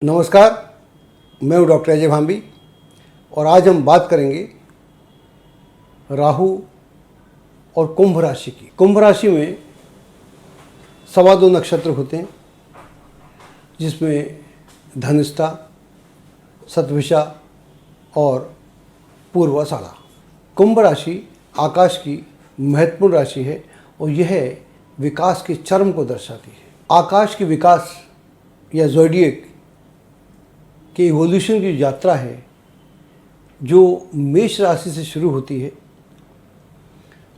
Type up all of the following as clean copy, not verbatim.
नमस्कार, मैं हूँ डॉक्टर अजय भांबी और आज हम बात करेंगे राहु और कुंभ राशि की। कुंभ राशि में 2.25 नक्षत्र होते हैं, जिसमें धनिष्ठा, शतभिषा और पूर्वाषाढ़ा। कुंभ राशि आकाश की महत्वपूर्ण राशि है और यह विकास के चरम को दर्शाती है। आकाश के विकास या ज़ोडिएक कि इवोल्यूशन की यात्रा है जो मेष राशि से शुरू होती है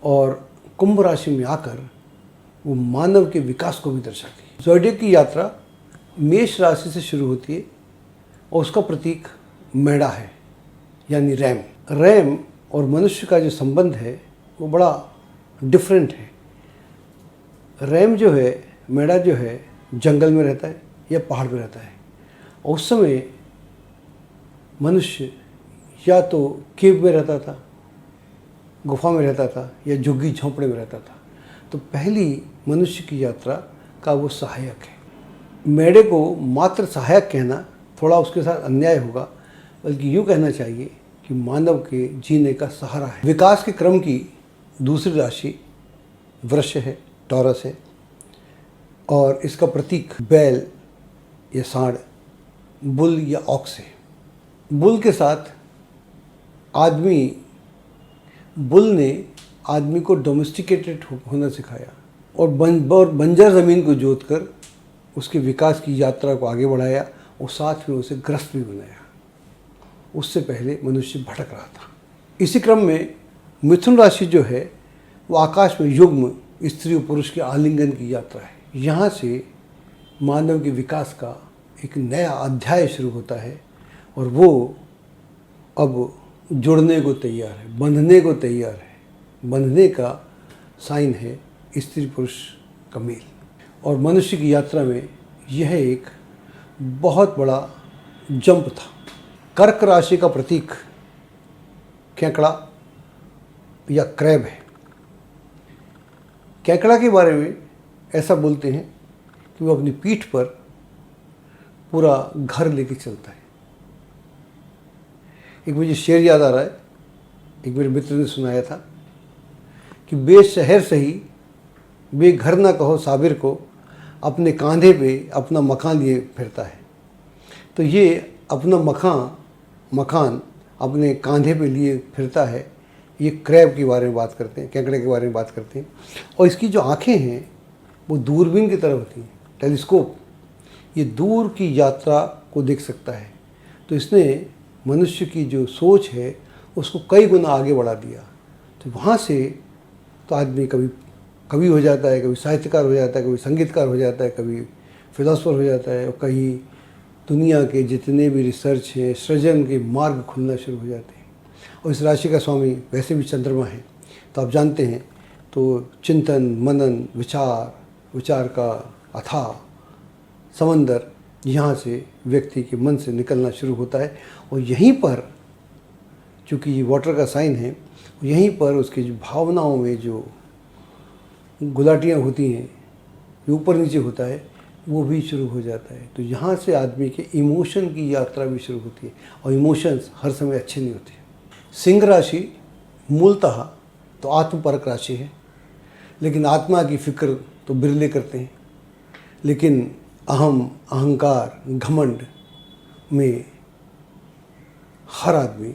और कुंभ राशि में आकर वो मानव के विकास को भी दर्शाती है। ज़ोडिएक की यात्रा मेष राशि से शुरू होती है और उसका प्रतीक मेढ़ा है, यानी रैम। रैम और मनुष्य का जो संबंध है वो बड़ा डिफरेंट है। रैम जो है, मेढ़ा जो है, जंगल में रहता है या पहाड़ में रहता है और उस समय मनुष्य या तो केव में रहता था, गुफा में रहता था, या झुग्गी झोंपड़े में रहता था। तो पहली मनुष्य की यात्रा का वो सहायक है। मेढ़े को मात्र सहायक कहना थोड़ा उसके साथ अन्याय होगा, बल्कि यूँ कहना चाहिए कि मानव के जीने का सहारा है। विकास के क्रम की दूसरी राशि वृष है, टॉरस है, और इसका प्रतीक बैल या सांड, बुल या ऑक्स है। बुल के साथ बुल ने आदमी को डोमेस्टिकेटेड होना सिखाया और बंजर ज़मीन को जोतकर उसके विकास की यात्रा को आगे बढ़ाया और साथ में उसे ग्रस्त भी बनाया। उससे पहले मनुष्य भटक रहा था। इसी क्रम में मिथुन राशि जो है वो आकाश में युग्म, स्त्री और पुरुष के आलिंगन की यात्रा है। यहाँ से मानव के विकास का एक नया अध्याय शुरू होता है और वो अब जुड़ने को तैयार है, बंधने को तैयार है। बंधने का साइन है स्त्री पुरुष का मेल। और मनुष्य की यात्रा में यह एक बहुत बड़ा जंप था। कर्क राशि का प्रतीक केकड़ा या क्रैब है। केकड़ा के बारे में ऐसा बोलते हैं कि वो अपनी पीठ पर पूरा घर लेके चलता है। एक मुझे शेर याद आ रहा है, एक मेरे मित्र ने सुनाया था कि बेशहर सही बेघर ना कहो साबिर को, अपने कांधे पे अपना मकान लिए फिरता है। तो ये अपना मकान अपने कांधे पे लिए फिरता है। ये क्रैब के बारे में बात करते हैं, केकड़े के बारे में बात करते हैं। और इसकी जो आँखें हैं वो दूरबीन की तरह होती हैं, टेलीस्कोप। ये दूर की यात्रा को देख सकता है। तो इसने मनुष्य की जो सोच है उसको कई गुना आगे बढ़ा दिया। तो वहाँ से तो आदमी कभी कवि हो जाता है, कभी साहित्यकार हो जाता है, कभी संगीतकार हो जाता है, कभी फिलोसोफर हो जाता है, और कहीं दुनिया के जितने भी रिसर्च हैं, सृजन के मार्ग खुलना शुरू हो जाते हैं। और इस राशि का स्वामी वैसे भी चंद्रमा है, तो आप जानते हैं। तो चिंतन, मनन, विचार का अथाह समंदर यहाँ से व्यक्ति के मन से निकलना शुरू होता है। और यहीं पर, चूँकि ये वाटर का साइन है, यहीं पर उसकी जो भावनाओं में जो गुलाटियाँ होती हैं, जो ऊपर नीचे होता है, वो भी शुरू हो जाता है। तो यहाँ से आदमी के इमोशन की यात्रा भी शुरू होती है और इमोशंस हर समय अच्छे नहीं होते। सिंह राशि मूलतः तो आत्मपरक राशि है, लेकिन आत्मा की फिक्र तो बिरले करते हैं। लेकिन अहंकार, घमंड में हर आदमी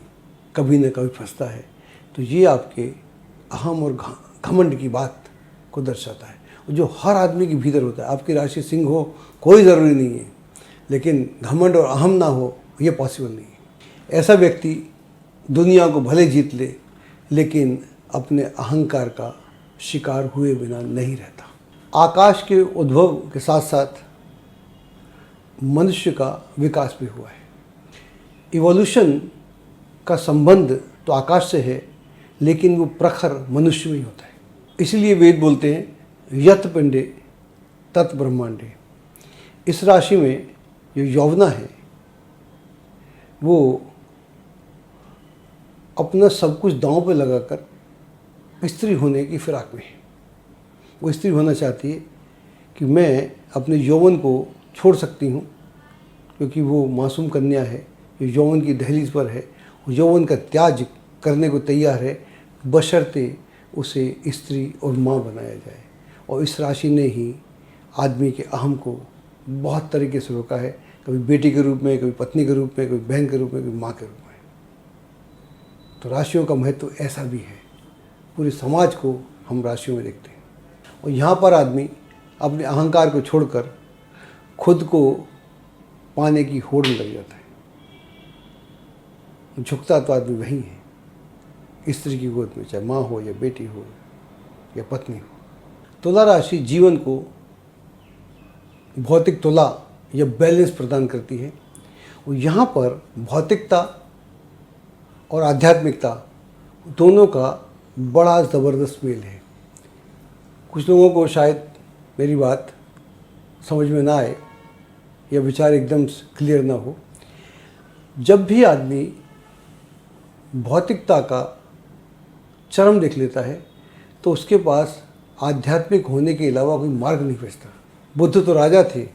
कभी न कभी फंसता है। तो ये आपके अहम और घमंड की बात को दर्शाता है, जो हर आदमी के भीतर होता है। आपकी राशि सिंह हो कोई ज़रूरी नहीं है, लेकिन घमंड और अहम ना हो ये पॉसिबल नहीं है। ऐसा व्यक्ति दुनिया को भले जीत ले, लेकिन अपने अहंकार का शिकार हुए बिना नहीं रहता। आकाश के उद्भव के साथ साथ मनुष्य का विकास भी हुआ है। इवोल्यूशन का संबंध तो आकाश से है, लेकिन वो प्रखर मनुष्य में ही होता है। इसलिए वेद बोलते हैं यत पिंडे तत् ब्रह्मांडे। इस राशि में जो यौवना है वो अपना सब कुछ दांव पे लगाकर स्त्री होने की फिराक में है। वो स्त्री होना चाहती है कि मैं अपने यौवन को छोड़ सकती हूँ क्योंकि वो मासूम कन्या है, जो यौवन की दहलीज पर है, वो यौवन का त्याग करने को तैयार है, बशर्ते उसे स्त्री और माँ बनाया जाए। और इस राशि ने ही आदमी के अहम को बहुत तरीके से रोका है, कभी बेटी के रूप में, कभी पत्नी के रूप में, कभी बहन के रूप में, कभी माँ के रूप में। तो राशियों का महत्व ऐसा भी है, पूरे समाज को हम राशियों में देखते हैं। और यहाँ पर आदमी अपने अहंकार को छोड़कर खुद को पाने की होड़ में लग जाता है। झुकता तो आदमी वही है, स्त्री की गोद में, चाहे माँ हो या बेटी हो या पत्नी हो। तुला राशि जीवन को भौतिक तुला या बैलेंस प्रदान करती है। और यहाँ पर भौतिकता और आध्यात्मिकता दोनों का बड़ा ज़बरदस्त मेल है। कुछ लोगों को शायद मेरी बात समझ में ना आए या विचार एकदम क्लियर ना हो। जब भी आदमी भौतिकता का चरम देख लेता है तो उसके पास आध्यात्मिक होने के अलावा कोई मार्ग नहीं बचता। बुद्ध तो राजा थे,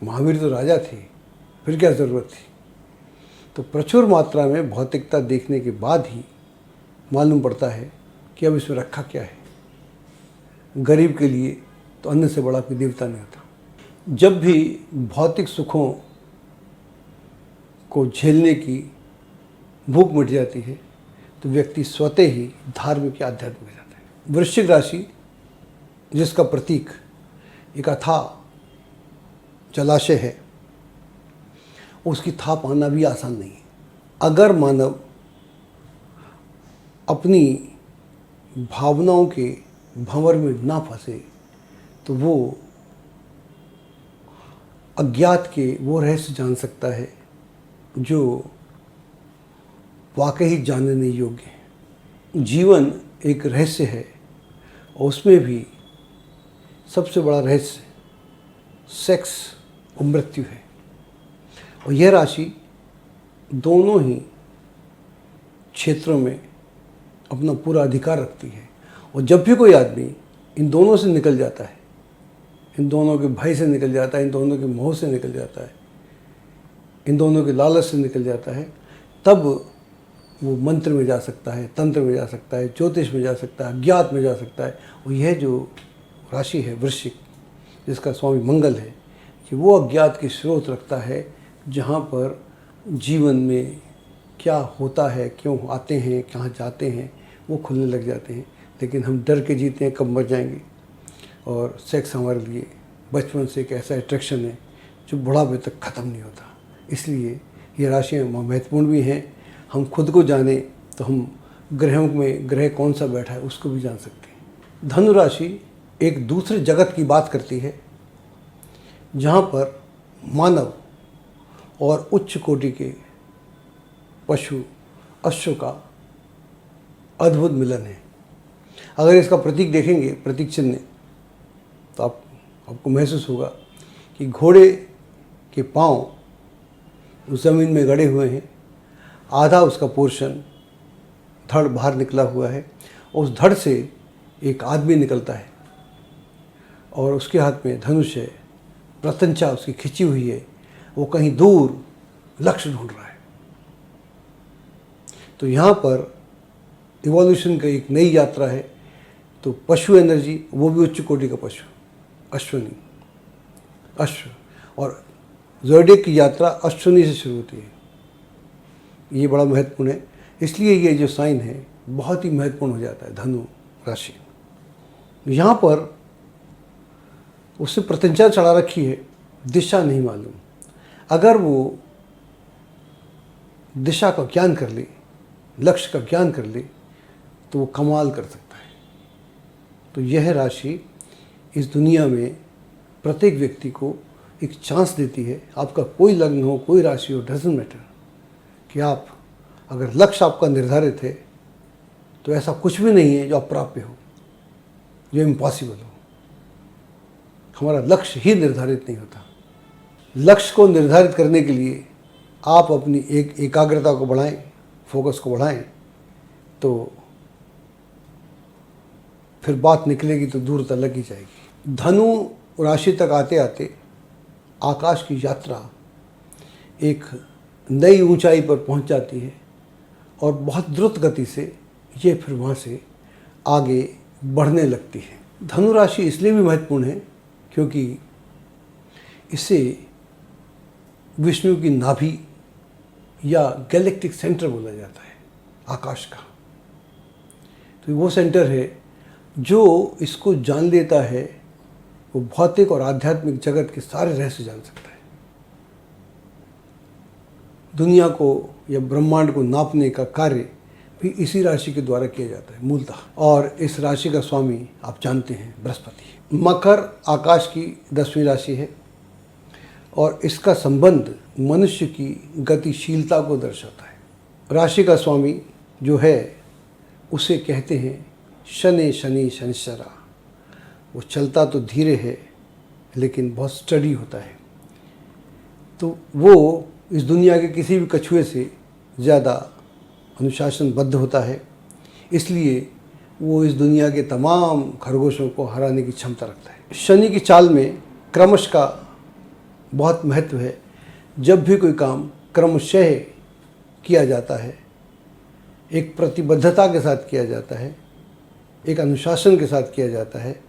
महावीर तो राजा थे, फिर क्या ज़रूरत थी। तो प्रचुर मात्रा में भौतिकता देखने के बाद ही मालूम पड़ता है कि अब इसमें रखा क्या है। गरीब के लिए तो अन्न से बड़ा कोई देवता नहीं होता। जब भी भौतिक सुखों को झेलने की भूख मिट जाती है तो व्यक्ति स्वतः ही धार्मिक या आध्यात्मिक हो जाता है। वृश्चिक राशि, जिसका प्रतीक एक अथाह जलाशय है, उसकी था पाना भी आसान नहीं है। अगर मानव अपनी भावनाओं के भंवर में ना फंसे तो वो अज्ञात के वो रहस्य जान सकता है जो वाकई जानने योग्य है। जीवन एक रहस्य है और उसमें भी सबसे बड़ा रहस्य सेक्स और मृत्यु है। और यह राशि दोनों ही क्षेत्रों में अपना पूरा अधिकार रखती है। और जब भी कोई आदमी इन दोनों से निकल जाता है, इन दोनों के भय से निकल जाता है, इन दोनों के मोह से निकल जाता है, इन दोनों के लालच से निकल जाता है, तब वो मंत्र में जा सकता है, तंत्र में जा सकता है, ज्योतिष में जा सकता है, अज्ञात में जा सकता है। और यह जो राशि है वृश्चिक, जिसका स्वामी मंगल है, कि वो अज्ञात के स्रोत रखता है, जहाँ पर जीवन में क्या होता है, क्यों आते हैं, कहाँ जाते हैं, वो खुलने लग जाते हैं। लेकिन हम डर के जीते हैं कब मर जाएंगे। और सेक्स हमारे लिए बचपन से एक ऐसा अट्रैक्शन है जो बुढ़ापे तक ख़त्म नहीं होता। इसलिए ये राशियाँ महत्वपूर्ण भी हैं। हम खुद को जाने तो हम ग्रहों में ग्रह कौन सा बैठा है उसको भी जान सकते हैं। धनु राशि एक दूसरे जगत की बात करती है, जहाँ पर मानव और उच्च कोटि के पशु अश्व का अद्भुत मिलन है। अगर इसका प्रतीक देखेंगे, प्रतीक चिन्ह, तो आपको महसूस होगा कि घोड़े के पांव ज़मीन में गड़े हुए हैं, आधा उसका पोर्शन धड़ बाहर निकला हुआ है, और उस धड़ से एक आदमी निकलता है और उसके हाथ में धनुष है, प्रत्यंचा उसकी खिंची हुई है, वो कहीं दूर लक्ष्य ढूंढ रहा है। तो यहाँ पर इवोल्यूशन का एक नई यात्रा है। तो पशु एनर्जी, वो भी उच्च कोटि का पशु, अश्वनी, अश्व, और ज़ोडिएक की यात्रा अश्वनी से शुरू होती है। ये बड़ा महत्वपूर्ण है। इसलिए ये जो साइन है बहुत ही महत्वपूर्ण हो जाता है। धनु राशि यहाँ पर उससे प्रत्यंचा चढ़ा रखी है, दिशा नहीं मालूम। अगर वो दिशा का ज्ञान कर ले, लक्ष्य का ज्ञान कर ले, तो वो कमाल कर सकता है। तो यह राशि इस दुनिया में प्रत्येक व्यक्ति को एक चांस देती है। आपका कोई लग्न हो, कोई राशि हो, डजंट मैटर, कि आप अगर लक्ष्य आपका निर्धारित है तो ऐसा कुछ भी नहीं है जो अप्राप्य हो, जो इम्पॉसिबल हो। हमारा लक्ष्य ही निर्धारित नहीं होता। लक्ष्य को निर्धारित करने के लिए आप अपनी एकाग्रता को बढ़ाएं, फोकस को बढ़ाएं, तो फिर बात निकलेगी तो दूर तक ही जाएगी। धनु राशि तक आते आते आकाश की यात्रा एक नई ऊंचाई पर पहुंच जाती है और बहुत द्रुत गति से ये फिर वहाँ से आगे बढ़ने लगती है। धनु राशि इसलिए भी महत्वपूर्ण है क्योंकि इसे विष्णु की नाभि या गैलेक्टिक सेंटर बोला जाता है, आकाश का। तो वो सेंटर है जो इसको जान लेता है वो भौतिक और आध्यात्मिक जगत के सारे रहस्य जान सकता है। दुनिया को या ब्रह्मांड को नापने का कार्य भी इसी राशि के द्वारा किया जाता है मूलतः। और इस राशि का स्वामी आप जानते हैं बृहस्पति। मकर आकाश की 10वीं राशि है और इसका संबंध मनुष्य की गतिशीलता को दर्शाता है। राशि का स्वामी जो है उसे कहते हैं शनि शनि शनिश्चरा। वो चलता तो धीरे है लेकिन बहुत स्टडी होता है। तो वो इस दुनिया के किसी भी कछुए से ज़्यादा अनुशासनबद्ध होता है, इसलिए वो इस दुनिया के तमाम खरगोशों को हराने की क्षमता रखता है। शनि की चाल में क्रमश का बहुत महत्व है। जब भी कोई काम क्रमशः किया जाता है, एक प्रतिबद्धता के साथ किया जाता है, एक अनुशासन के साथ किया जाता है,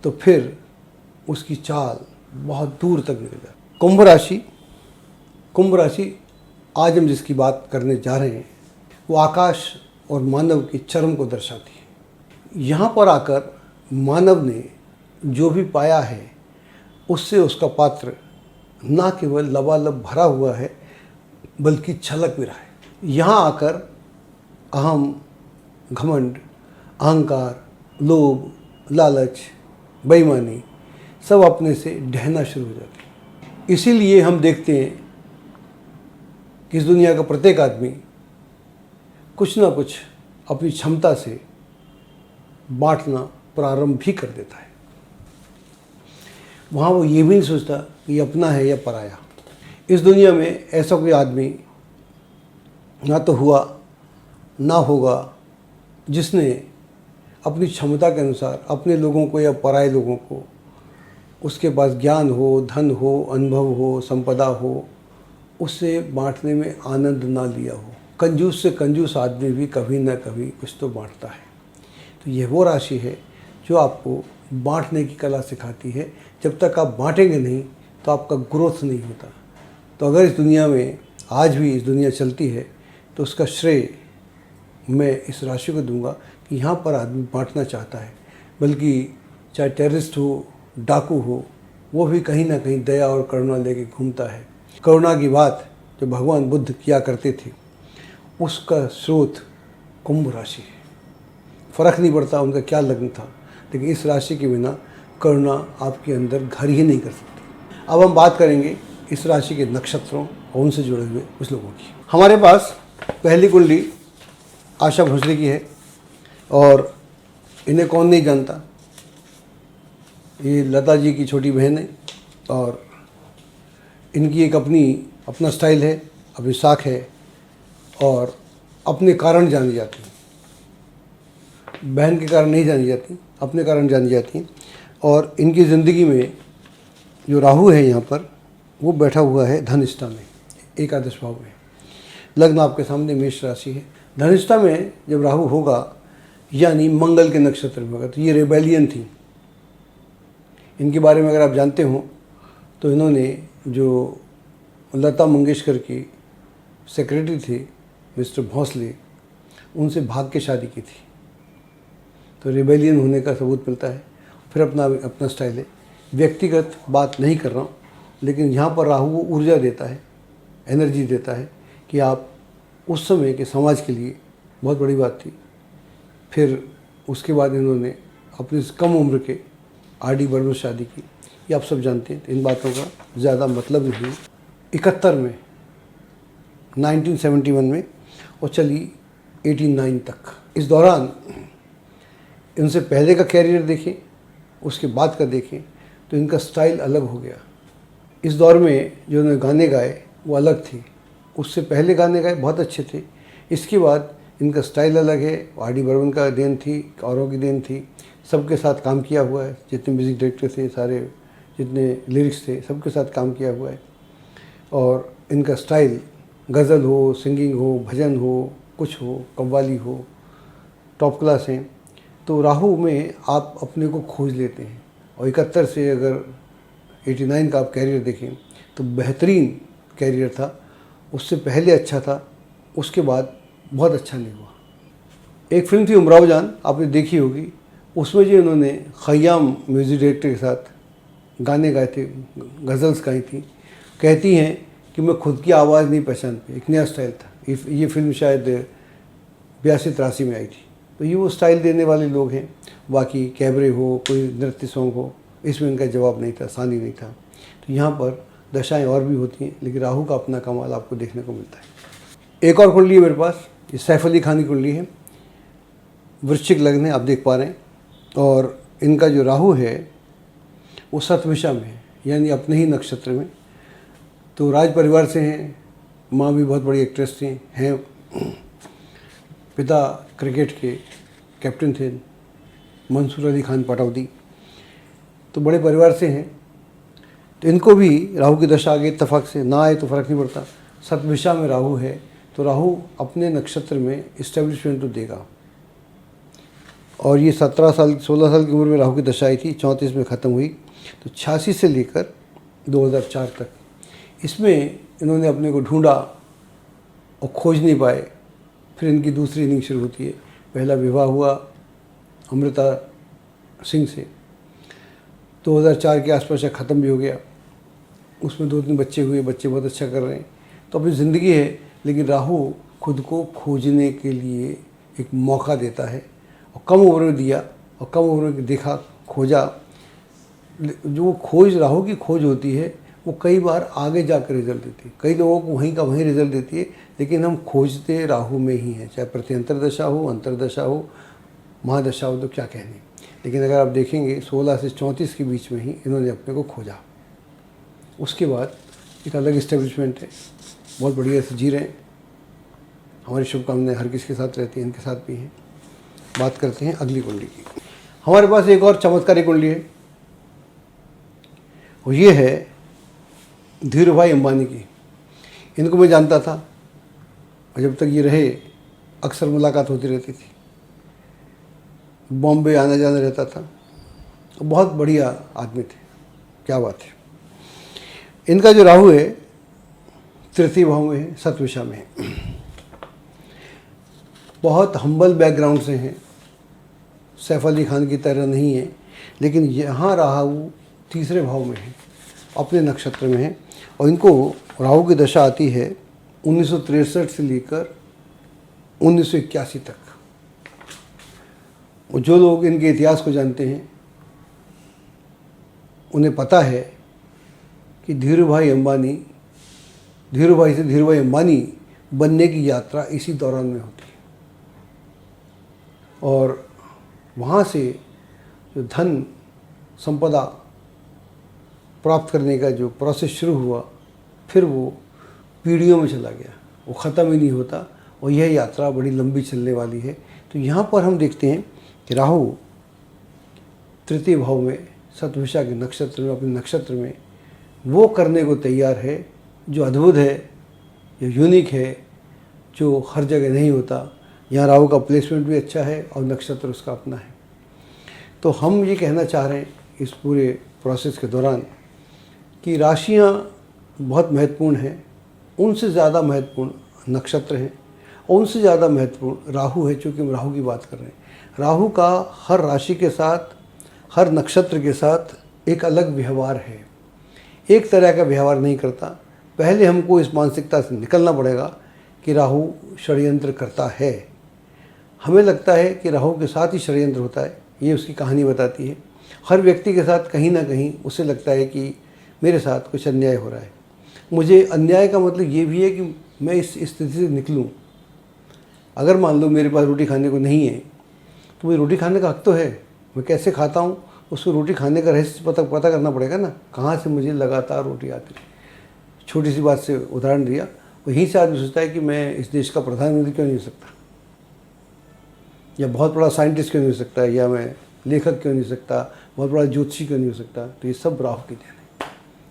तो फिर उसकी चाल बहुत दूर तक निकल जाती है। कुंभ राशि आज हम जिसकी बात करने जा रहे हैं वो आकाश और मानव की चरम को दर्शाती है। यहाँ पर आकर मानव ने जो भी पाया है उससे उसका पात्र ना केवल लबालब भरा हुआ है बल्कि छलक भी रहा है। यहाँ आकर अहम, घमंड, अहंकार, लोभ, लालच, बेईमानी सब अपने से ढहना शुरू हो जाते हैं। इसीलिए हम देखते हैं कि इस दुनिया का प्रत्येक आदमी कुछ ना कुछ अपनी क्षमता से बांटना प्रारंभ भी कर देता है। वहाँ वो ये भी नहीं सोचता कि ये अपना है या पराया। इस दुनिया में ऐसा कोई आदमी ना तो हुआ ना होगा जिसने अपनी क्षमता के अनुसार अपने लोगों को या पराये लोगों को, उसके पास ज्ञान हो, धन हो, अनुभव हो, संपदा हो, उससे बांटने में आनंद ना लिया हो। कंजूस से कंजूस आदमी भी कभी ना कभी कुछ तो बांटता है। तो ये वो राशि है जो आपको बांटने की कला सिखाती है। जब तक आप बांटेंगे नहीं तो आपका ग्रोथ नहीं होता। तो अगर इस दुनिया में आज भी इस दुनिया चलती है तो उसका श्रेय मैं इस राशि को दूंगा कि यहाँ पर आदमी बांटना चाहता है। बल्कि चाहे टेररिस्ट हो, डाकू हो, वो भी कहीं ना कहीं दया और करुणा लेके घूमता है। करुणा की बात जो भगवान बुद्ध किया करते थे उसका स्रोत कुंभ राशि है। फर्क नहीं पड़ता उनका क्या लग्न था, लेकिन इस राशि के बिना करुणा आपके अंदर घर ही नहीं कर सकती। अब हम बात करेंगे इस राशि के नक्षत्रों और उनसे जुड़े हुए कुछ लोगों की। हमारे पास पहली कुंडली आशा भोसले की है और इन्हें कौन नहीं जानता। ये लता जी की छोटी बहन है और इनकी एक अपना स्टाइल है, अपनी साख है और अपने कारण जानी जाती है। बहन के कारण नहीं जानी जाती, अपने कारण जानी जाती हैं। और इनकी ज़िंदगी में जो राहु है यहाँ पर वो बैठा हुआ है धनिष्ठा में, एकादश भाव में। लग्न आपके सामने मेष राशि है। धनिष्ठा में जब राहु होगा यानी मंगल के नक्षत्र में होगा तो ये रेबेलियन थी। इनके बारे में अगर आप जानते हो तो इन्होंने जो लता मंगेशकर की सेक्रेटरी थे मिस्टर भोसले, उनसे भाग के शादी की थी। तो रिबेलियन होने का सबूत मिलता है। फिर अपना स्टाइल है। व्यक्तिगत बात नहीं कर रहा हूँ, लेकिन यहाँ पर राहु वो ऊर्जा देता है, एनर्जी देता है कि आप उस समय के समाज के लिए बहुत बड़ी बात थी। फिर उसके बाद इन्होंने अपनी कम उम्र के आर.डी. बर्मन से शादी की। ये आप सब जानते हैं, इन बातों का ज़्यादा मतलब नहीं। 71 में 1971 में और चली 89 तक। इस दौरान इनसे पहले का कैरियर देखें, उसके बाद का देखें तो इनका स्टाइल अलग हो गया। इस दौर में जो उन्होंने गाने गाए वो अलग थे। उससे पहले गाने गाए बहुत अच्छे थे। इसके बाद इनका स्टाइल अलग है। आर.डी. बर्मन का देन थी, औरों की देन थी। सबके साथ काम किया हुआ है, जितने म्यूज़िक डायरेक्टर थे, सारे जितने लिरिक्स थे, सबके साथ काम किया हुआ है। और इनका स्टाइल गज़ल हो, सिंगिंग हो, भजन हो, कुछ हो, कव्वाली हो, टॉप क्लास हैं। तो राहु में आप अपने को खोज लेते हैं। और 71 से अगर 89 का आप कैरियर देखें तो बेहतरीन कैरियर था। उससे पहले अच्छा था, उसके बाद बहुत अच्छा नहीं हुआ। एक फिल्म थी उमराव जान, आपने देखी होगी। उसमें जो इन्होंने खय्याम म्यूज़िक डायरेक्टर के साथ गाने गाए थे, गज़ल्स गाई थी। कहती हैं कि मैं खुद की आवाज़ नहीं पहचान पाई, एक नया स्टाइल था। ये फिल्म शायद 82-83 में आई थी। तो ये वो स्टाइल देने वाले लोग हैं। बाकी कैबरे हो, कोई नृत्य सॉन्ग हो, इसमें इनका जवाब नहीं था, सानी नहीं था। तो यहाँ पर दशाएं और भी होती हैं, लेकिन राहु का अपना कमाल आपको देखने को मिलता है। एक और कुंडली है मेरे पास, ये सैफ अली खान की कुंडली है। वृश्चिक लग्न है, आप देख पा रहे हैं। और इनका जो राहु है वो सतभिषा में है, यानी अपने ही नक्षत्र में। तो राज परिवार से हैं, माँ भी बहुत बड़ी एक्ट्रेस थी हैं, पिता क्रिकेट के कैप्टन थे, मंसूर अली खान पटौदी। तो बड़े परिवार से हैं। तो इनको भी राहु की दशा आगे इत्तेफाक से ना आए तो फ़र्क नहीं पड़ता। सतभिषा में राहु है तो राहु अपने नक्षत्र में इस्टेब्लिशमेंट तो देगा। और ये 16 साल की उम्र में राहु की दशा आई थी, 34 में ख़त्म हुई। तो 86 से लेकर 2004 तक इसमें इन्होंने अपने को ढूंढा और खोज नहीं पाए। फिर इनकी दूसरी इनिंग शुरू होती है। पहला विवाह हुआ अमृता सिंह से, 2004 के आसपास ख़त्म भी हो गया। उसमें 2-3 बच्चे हुए, बच्चे बहुत अच्छा कर रहे हैं। तो अपनी ज़िंदगी है, लेकिन राहु खुद को खोजने के लिए एक मौका देता है। और कम उम्र में दिया और कम उम्र में देखा, खोजा। जो खोज राहु की खोज होती है वो कई बार आगे जाकर रिजल्ट देती है। कई लोगों को वहीं का वहीं रिजल्ट देती है, लेकिन हम खोजते राहु में ही हैं। चाहे प्रत्यंतर दशा हो, अंतरदशा हो, महादशा हो, तो क्या कहने। लेकिन अगर आप देखेंगे 16 से 34 के बीच में ही इन्होंने अपने को खोजा। उसके बाद एक अलग इस्टेब्लिशमेंट है, बहुत बढ़िया से जी रहे हैं। हमारी शुभकामनाएं हर किसी के साथ रहती हैं, इनके साथ भी हैं। बात करते हैं अगली कुंडली की। हमारे पास एक और चमत्कारी कुंडली है, और ये है धीरू भाई अंबानी की। इनको मैं जानता था, और जब तक ये रहे अक्सर मुलाकात होती रहती थी। बॉम्बे आना जाना रहता था। बहुत बढ़िया आदमी थे, क्या बात है। इनका जो राहु है तृतीय भाव में है, सतभिषा में है। बहुत हम्बल बैकग्राउंड से हैं, सैफ अली खान की तरह नहीं है। लेकिन यहाँ राहु तीसरे भाव में है, अपने नक्षत्र में है। और इनको राहु की दशा आती है 1963 से लेकर 1981 तक। और जो लोग इनके इतिहास को जानते हैं उन्हें पता है कि धीरू भाई से धीरू भाई अंबानी बनने की यात्रा इसी दौरान में होती है। और वहाँ से जो धन संपदा प्राप्त करने का जो प्रोसेस शुरू हुआ, फिर वो पीढ़ियों में चला गया, वो ख़त्म ही नहीं होता। और यह यात्रा बड़ी लंबी चलने वाली है। तो यहाँ पर हम देखते हैं कि राहु तृतीय भाव में सतभिषा के नक्षत्र में, अपने नक्षत्र में वो करने को तैयार है जो अद्भुत है, जो यूनिक है, जो हर जगह नहीं होता। यहाँ राहु का प्लेसमेंट भी अच्छा है और नक्षत्र उसका अपना है। तो हम ये कहना चाह रहे हैं इस पूरे प्रोसेस के दौरान कि राशियाँ बहुत महत्वपूर्ण हैं, उनसे ज़्यादा महत्वपूर्ण नक्षत्र हैं, और उनसे ज़्यादा महत्वपूर्ण राहु है। चूँकि हम राहु की बात कर रहे हैं, राहु का हर राशि के साथ, हर नक्षत्र के साथ एक अलग व्यवहार है, एक तरह का व्यवहार नहीं करता। पहले हमको इस मानसिकता से निकलना पड़ेगा कि राहु षड्यंत्र करता है। हमें लगता है कि राहु के साथ ही षड्यंत्र होता है, ये उसकी कहानी बताती है। हर व्यक्ति के साथ कहीं ना कहीं उसे लगता है कि मेरे साथ कुछ अन्याय हो रहा है। मुझे अन्याय का मतलब ये भी है कि मैं इस स्थिति से निकलूं। अगर मान लो मेरे पास रोटी खाने को नहीं है, तो मुझे रोटी खाने का हक तो है। मैं कैसे खाता हूँ, उसको रोटी खाने का रहस्य पता करना पड़ेगा ना, कहाँ से मुझे लगातार रोटी आती है। छोटी सी बात से उदाहरण दिया, वहीं से आदमी सोचता है कि मैं इस देश का प्रधानमंत्री क्यों नहीं हो सकता, या बहुत बड़ा साइंटिस्ट क्यों नहीं हो सकता, या मैं लेखक क्यों नहीं हो सकता, बहुत बड़ा ज्योतिषी क्यों नहीं हो सकता। तो ये सब राहु की देन है।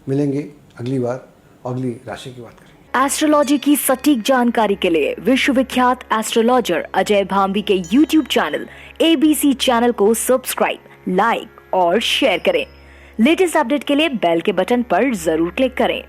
मिलेंगे अगली बार, अगली राशि की बात करेंगे। एस्ट्रोलॉजी की सटीक जानकारी के लिए विश्वविख्यात एस्ट्रोलॉजर अजय भांबी के YouTube चैनल ABC चैनल को सब्सक्राइब, लाइक और शेयर करें। लेटेस्ट अपडेट के लिए बेल के बटन पर जरूर क्लिक करें।